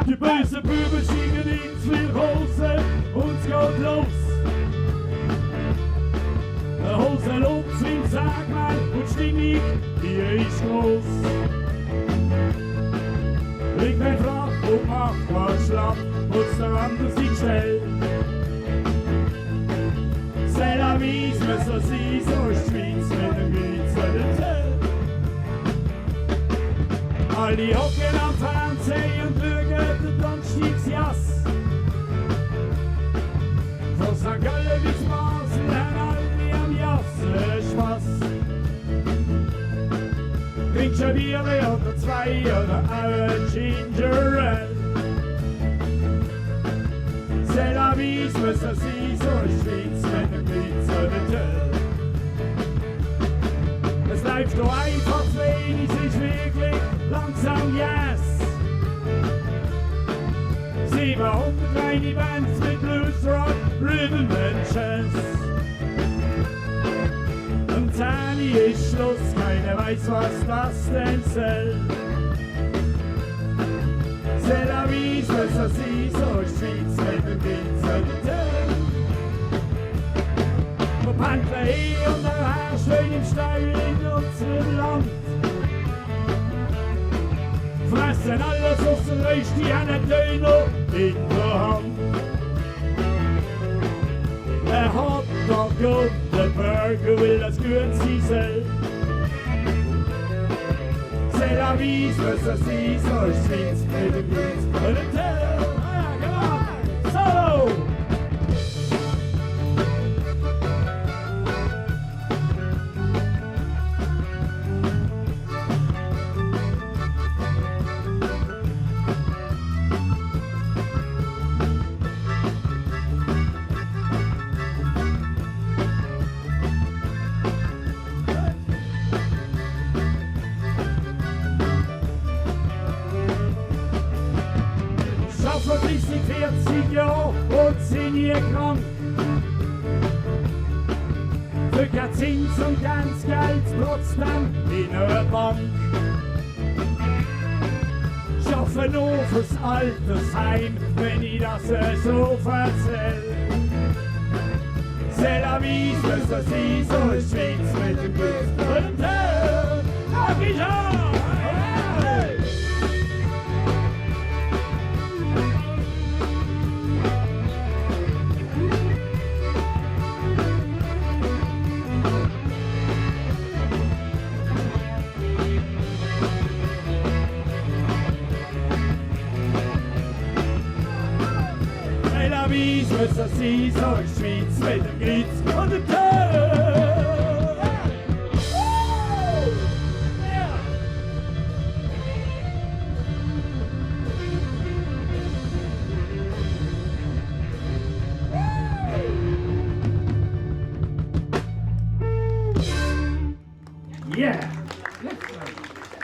Die bösen Bübel schicken ins Hose und es geht los. Hose lobt im Sagmann und stimmig, die ist groß. Ich bin flach und mach was schlapp, muss der andere sich schnell. C'est la vie, mais so sie so ist die Schweiz mit dem glitzernden Zell. Alle hocken am Fernsehen und schauen den Donnerstagsjass. Von St. Gallen bis Basel haben alle am Jassen Spaß. Trinkst ein Bier oder zwei oder ein Ginger Ale. C'est la vie, mais so sie so ist die Schweiz mit dem glitzernden Zell. Es läuft nur einfach zu wenig, es ist wirklich langsam yes. 700 kleine Bands mit Blues, Rock, Rhythm and Jazz. Um 10 Uhr ist Schluss, keiner weiß, was das denn soll. C'est la vie, mais so sie so ist die Schweiz mit dem glitzernden Zell. Vom Pendler hier und daher schön im Stall in unserem Land. Fressen alles aus der Röst, die haben einen Döner in der Hand. Der Hotdog und der Burger will das gut sein soll. C'est la vie, mais so sie so ist die Schweiz mit dem glitzernden Zell. Solo! Vor 30, 40 Jahren und sind nie krank. Für kein Zins und ganz Geld trotzdem in einer Bank. Schaffen nur fürs Altersheim, wenn ich das so erzähl. C'est la vie, mais so sie so ist die Schweiz mit dem glitzernden Zell. La vie, mais so sie so ist die Schweiz mit dem Glitz und dem Tell. Yeah!